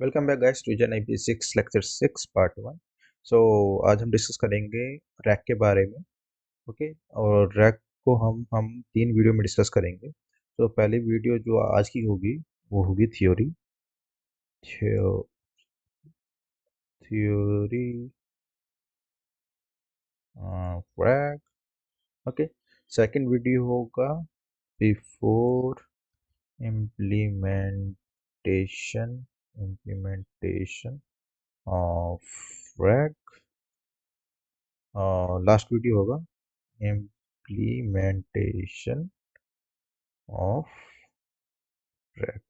Welcome back guys to जन आई 6 lecture 6 part 1। सो आज हम डिस्कस करेंगे रैक के बारे में। ओके। और रैक को हम तीन वीडियो में डिस्कस करेंगे। तो पहली वीडियो जो आज की होगी वो होगी theory theory RAG. Okay. Second video होगा before implementation implementation of RAG. Last video होगा इम्प्लीमेंटेशन ऑफ रैक।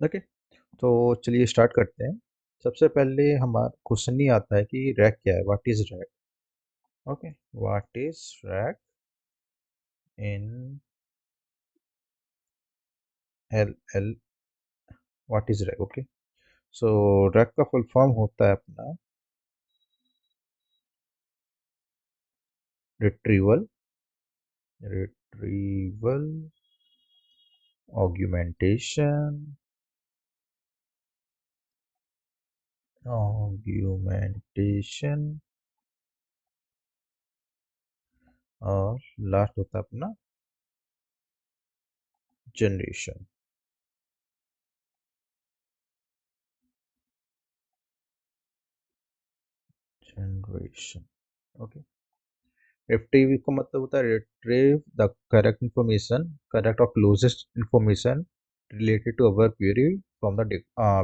ओके। तो चलिए स्टार्ट करते हैं। सबसे पहले हमारा क्वेश्चन ही आता है कि रैक क्या है, what is rack. Okay. What is rack in L L what is rack. Okay. So rack का फुल फॉर्म होता है अपना रिट्रीवल रिट्रीवल ऑग्यूमेंटेशन ऑग्यूमेंटेशन और लास्ट होता है अपना जनरेशन जनरेशन। ओके। रिट्रीव का मतलब होता है retrieve the correct information, correct और closest information related to our query from the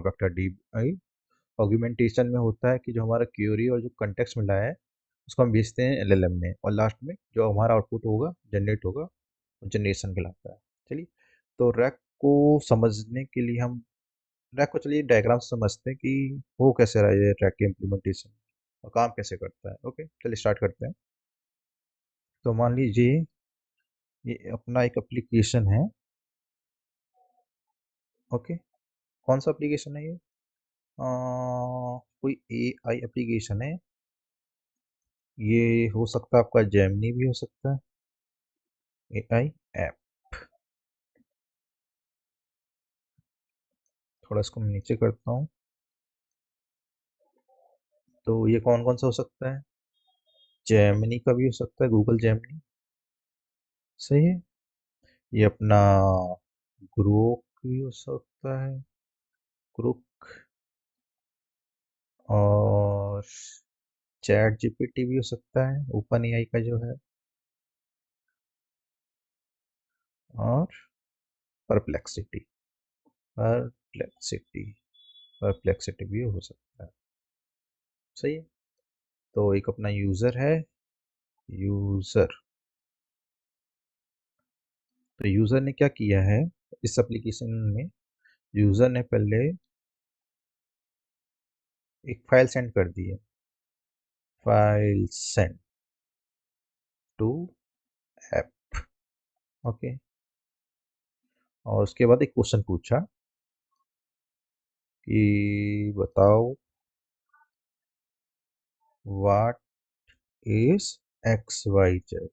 vector D I. Augmentation में होता है कि जो हमारा क्वेरी और जो कंटेक्स्ट मिला है उसको हम भेजते हैं एलएलएम में, और लास्ट में जो हमारा आउटपुट होगा जनरेट होगा, जनरेशन कहलाता है। चलिए, तो रैक को समझने के लिए हम रैक को चलिए डायग्राम से समझते हैं कि हो कैसे रहा है ये रैक के इम्प्लीमेंटेशन और काम कैसे करता है। ओके, चलिए स्टार्ट करते हैं। तो मान लीजिए ये अपना एक एप्लीकेशन है। ओके। कौन सा एप्लीकेशन है ये? कोई एआई एप्लीकेशन है। ये हो सकता है आपका जेमिनी भी हो सकता है, एआई ऐप। थोड़ा इसको मैं नीचे करता हूँ। तो ये कौन कौन सा हो सकता है? जेमिनी का भी हो सकता है, गूगल जेमिनी। सही है। ये अपना ग्रोक भी हो सकता है, ग्रुक। और चैट जीपीटी भी हो सकता है, ओपन एआई का जो है। और परप्लेक्सिटी परप्लेक्सिटी परप्लेक्सिटी भी हो सकता है। सही है। तो एक अपना यूज़र है, यूज़र। तो यूज़र ने क्या किया है इस एप्लीकेशन में? यूज़र ने पहले एक फाइल सेंड कर दी है, file send to app. Okay. और उसके बाद एक क्वेश्चन पूछा कि बताओ what is X Y Z.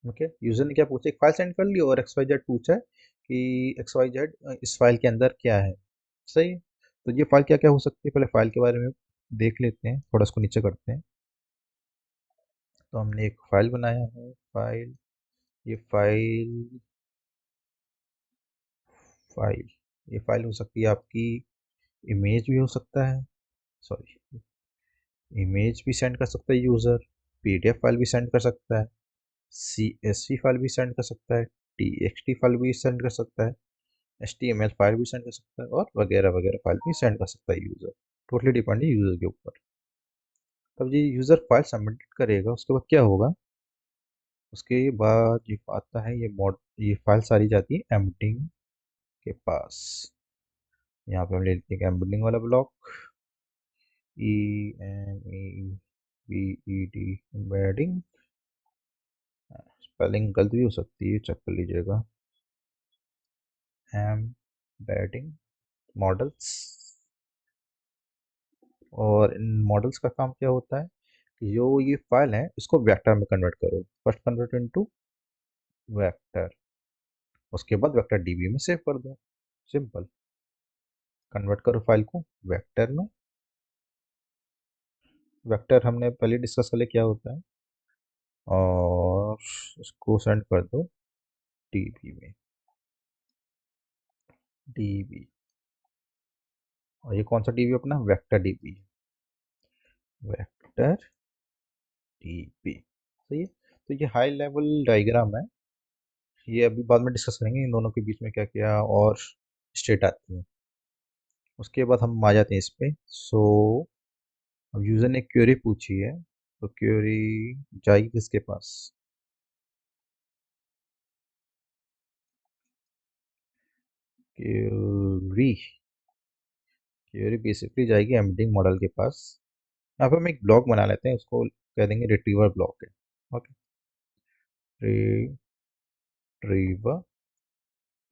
Okay. User ने क्या पूछा, एक फाइल सेंड कर ली और एक्स वाई जेड पूछा है कि एक्स वाई जेड इस फाइल के अंदर क्या है। सही है। तो ये फाइल क्या क्या हो सकती है, पहले फाइल के बारे में देख लेते हैं, थोड़ा इसको नीचे करते हैं। तो हमने एक फाइल बनाया है, फाइल। ये फाइल फाइल ये फाइल हो सकती है आपकी, इमेज भी हो सकता है, सॉरी, इमेज भी सेंड कर सकता है यूज़र, पीडीएफ फाइल भी सेंड कर सकता है, सीएसवी फाइल भी सेंड कर सकता है, टीएक्सटी फाइल भी सेंड कर सकता है, एचटीएमएल फाइल भी सेंड कर सकता है, और वगैरह वगैरह फाइल भी सेंड कर सकता है यूज़र। टोटली डिपेंड है यूज़र के ऊपर। तब ये यूज़र फाइल सबमिट करेगा, उसके बाद क्या होगा? उसके बाद ये आता है, ये फाइल सारी जाती है एम्बडिंग के पास। यहाँ पे हम ले लेते हैं एम्बडिंग वाला block, E M E B E D, embedding. Spelling गलत भी हो सकती है, चेक कर लीजिएगा। Embedding models. और इन मॉडल्स का काम क्या होता है कि जो ये फाइल है इसको वेक्टर में कन्वर्ट करो, फर्स्ट कन्वर्ट इनटू वेक्टर, उसके बाद वेक्टर डीबी में सेव कर दो। सिंपल। कन्वर्ट करो फाइल को वेक्टर में। वेक्टर हमने पहले डिस्कस कर लिया क्या होता है, और इसको सेंड कर दो डीबी में, डीबी। और ये कौन सा डीबी अपना, वेक्टर डीबी, वेक्टर डीबी। सही है। तो ये हाई लेवल डायग्राम है, ये अभी बाद में डिस्कस करेंगे इन दोनों के बीच में क्या क्या और स्टेट आती है। उसके बाद हम आ जाते हैं इस पे। सो अब यूज़र ने क्वेरी पूछी है, तो क्वेरी जाएगी किसके पास, क्वेरी, क्वेरी बेसिकली जाएगी एम्बेडिंग मॉडल के पास। यहाँ पे हम एक ब्लॉक बना लेते हैं, उसको कह देंगे रिट्रीवर ब्लॉक है। Okay, retriever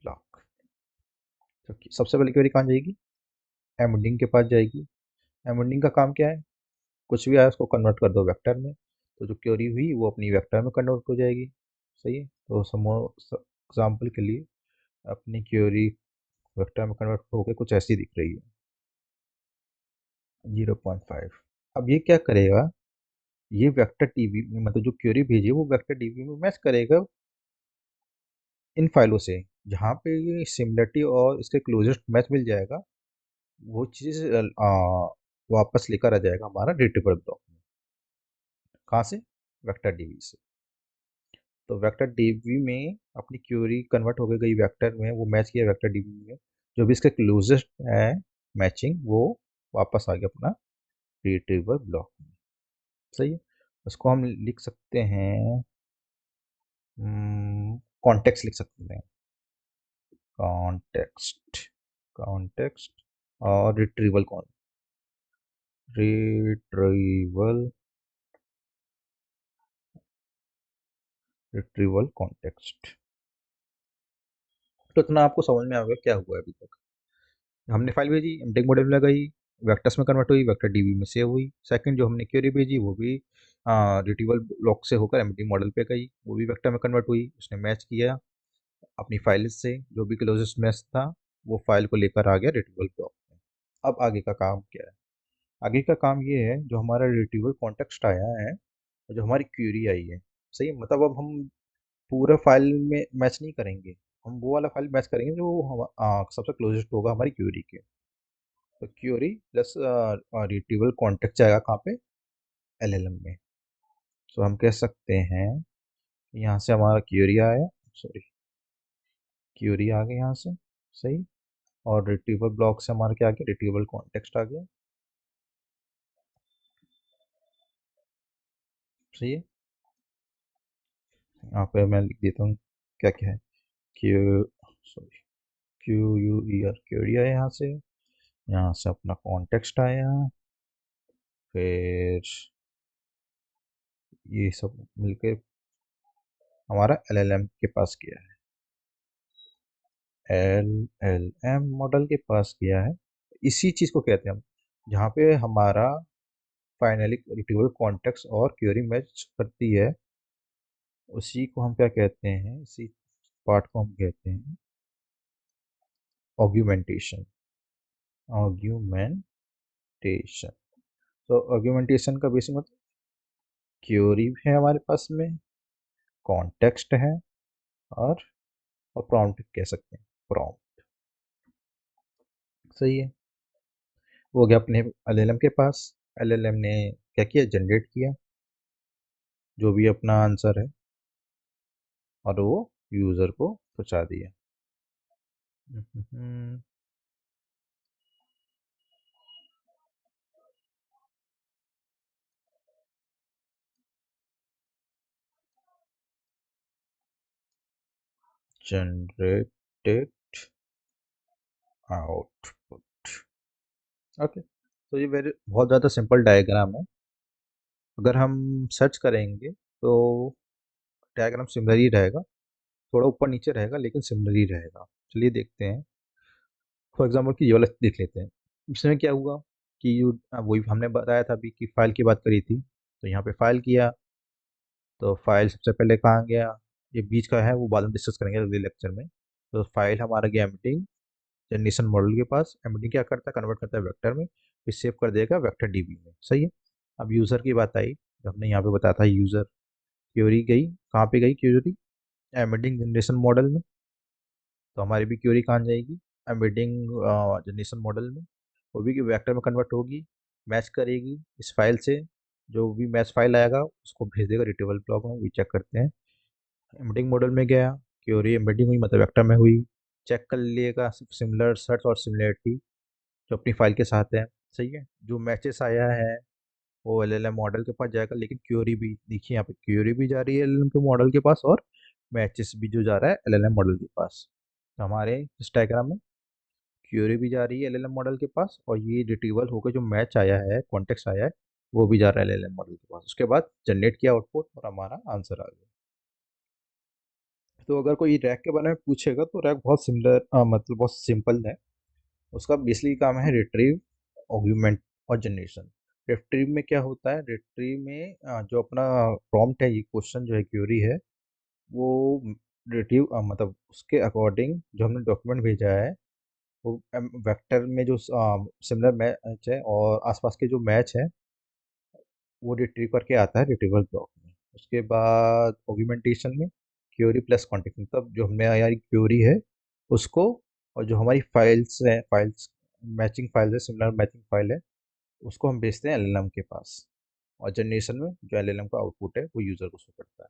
block. तो सबसे पहले क्वेरी कहाँ जाएगी, एम्बेडिंग के पास जाएगी। एम्बेडिंग का काम क्या है, कुछ भी आया उसको कन्वर्ट कर दो वेक्टर में, तो जो क्वेरी हुई वो अपनी वेक्टर में कन्वर्ट हो जाएगी। सही है। तो एग्जाम्पल के लिए अपनी क्वेरी वेक्टर में कन्वर्ट होकर कुछ ऐसी दिख रही है 0.5। अब ये क्या करेगा, ये वेक्टर टीवी में मतलब जो क्वेरी भेजी है वो वेक्टर टीवी में मैच करेगा इन फाइलों से, जहाँ पे ये सिमिलरिटी और इसके क्लोजेस्ट मैच मिल जाएगा, वो चीज़ वापस लेकर आ जाएगा हमारा रिट्रीवर ब्लॉक में। कहाँ से, वेक्टर डीबी से। तो वेक्टर डीबी में अपनी क्वेरी कन्वर्ट हो गई वेक्टर में, वो मैच किया वेक्टर डीबी में, जो भी इसका क्लोजेस्ट है मैचिंग वो वापस आ गया अपना रिट्रीवर ब्लॉक में। सही है। उसको हम लिख सकते हैं, कॉन्टेक्स्ट लिख सकते हैं, कॉन्टेक्स्ट, कॉन्टेक्स्ट और रिट्रीवल कौन, रिट्रीवल, रिट्रीवल कॉन्टेक्स्ट। तो इतना आपको समझ में आ गया क्या हुआ है अभी तक। हमने फाइल भेजी, एमटेक मॉडल में लगाई, वेक्टर्स में कन्वर्ट हुई, वेक्टर डीबी में सेव हुई। सेकंड जो हमने क्वेरी भेजी वो भी रिट्रीवल ब्लॉक से होकर एमटेक मॉडल पे गई, वो भी वेक्टर में कन्वर्ट हुई, उसने मैच किया अपनी फाइल से, जो भी क्लोजेस्ट मैच था वो फाइल को लेकर आ गया रिट्रीवल ब्लॉक में। अब आगे का काम क्या है, आगे का काम ये है जो हमारा रिट्रीवल कॉन्टेक्स्ट आया है, जो हमारी क्वेरी आई है। सही है? मतलब अब हम पूरा फाइल में मैच नहीं करेंगे, हम वो वाला फाइल मैच करेंगे जो सबसे क्लोजेस्ट होगा हमारी क्वेरी के। तो क्वेरी प्लस रिट्रीवल कॉन्टेक्स्ट जाएगा कहाँ पे, एलएलएम में। तो हम कह सकते हैं यहाँ से हमारा क्वेरी आया, सॉरी क्वेरी आ गया यहाँ से। सही। और रिट्रीवल ब्लॉक से हमारा क्या आ गया, रिट्रीवल कॉन्टेक्स्ट आ गया। सही है। यहाँ पे मैं लिख देता हूँ क्या क्या है, Q, sorry Q U E R, query आया यहाँ से अपना कॉन्टेक्स्ट आया, फिर ये सब मिलके हमारा एलएलएम के पास गया है, एलएलएम मॉडल के पास गया है। इसी चीज़ को कहते हैं हम, जहाँ पे हमारा फाइनली रिट्रीवल कॉन्टेक्स्ट और क्वेरी मैच करती है, उसी को हम क्या कहते हैं, इसी पार्ट को हम कहते हैं ऑग्यूमेंटेशन, ऑग्यूमेंटेशन। तो ऑग्यूमेंटेशन का बेसिक मतलब क्वेरी है हमारे पास में, कॉन्टेक्स्ट है, और प्रॉम्प्ट कह सकते हैं, प्रॉम्प्ट। सही है। वो गया अपने एलएलएम के पास, एलएलएम ने क्या किया, जनरेट किया जो भी अपना आंसर है, और वो यूज़र को पहुंचा दिया। Generated output. ओके। तो ये वेरी बहुत ज़्यादा सिंपल डायग्राम है, अगर हम सर्च करेंगे तो डायग्राम सिमिलर ही रहेगा, थोड़ा ऊपर नीचे रहेगा लेकिन सिमिलर ही रहेगा। चलिए देखते हैं। फॉर एग्जाम्पल कि ये वाला देख लेते हैं, इसमें क्या हुआ कि वही हमने बताया था अभी कि फाइल की बात करी थी, तो यहाँ पे फाइल किया, तो फाइल सबसे पहले कहाँ गया, ये बीच का है वो बाद में डिस्कस करेंगे अगले लेक्चर में। तो फाइल हमारा गया मीटिंग जनरेशन मॉडल के पास। एम्बेडिंग क्या करता है, कन्वर्ट करता है वेक्टर में, फिर सेव कर देगा वेक्टर डीबी में। सही है। अब यूज़र की बात आई, जो हमने यहाँ पे बताया था यूज़र क्वेरी गई, कहाँ पे गई क्वेरी, एम्बेडिंग जनरेशन मॉडल में। तो हमारी भी क्वेरी कहाँ जाएगी, एम्बेडिंग जनरेशन मॉडल में। वो भी वेक्टर में कन्वर्ट होगी, मैच करेगी इस फाइल से, जो भी मैच फाइल आएगा उसको भेज देगा रिट्रीवल ब्लॉक में। भी चेक करते हैं, एम्बेडिंग मॉडल में गया, क्वेरी एम्बेडिंग हुई मतलब वेक्टर में हुई, चेक कर लिएगा सिमिलर सर्च और सिमिलरिटी जो अपनी फाइल के साथ है। सही है। जो मैचेस आया है वो एलएलएम मॉडल के पास जाएगा, लेकिन क्वेरी भी देखिए, यहाँ पे क्वेरी भी जा रही है एलएलएम के मॉडल के पास, और मैचेस भी जो जा रहा है एलएलएम मॉडल के पास। तो हमारे इस डायग्राम में क्वेरी भी जा रही है एलएलएम मॉडल के पास, और ये रिट्रीवल होकर जो मैच आया है, कॉन्टेक्स्ट आया है, वो भी जा रहा है एलएलएम मॉडल के पास। उसके बाद जनरेट किया आउटपुट और हमारा आंसर आ गया। तो अगर कोई रैक के बारे में पूछेगा तो रैक बहुत सिमिलर, मतलब बहुत सिंपल है। उसका बेसिकली काम है रिट्रीव, ऑग्यूमेंट और जनरेशन। रिट्रीव में क्या होता है, रिट्रीव में जो अपना प्रॉम्प्ट है, ये क्वेश्चन जो है क्वेरी है, वो रिट्रीव मतलब उसके अकॉर्डिंग जो हमने डॉक्यूमेंट भेजा है, वो वेक्टर में जो सिमिलर मैच है और आसपास के जो मैच है, वो रिट्रीव करके आता है रिट्रीवल ब्लॉक में। उसके बाद ऑग्यूमेंटेशन में क्वेरी प्लस कॉन्टेक्स्ट, मतलब जो हमने हमारी क्वेरी है उसको, और जो हमारी फाइल्स हैं, फाइल्स मैचिंग फाइल है, सिमिलर मैचिंग फाइल है, उसको हम भेजते हैं एलएलएम के पास। और जनरेशन में जो एलएलएम का आउटपुट है वो यूज़र को शो करता है।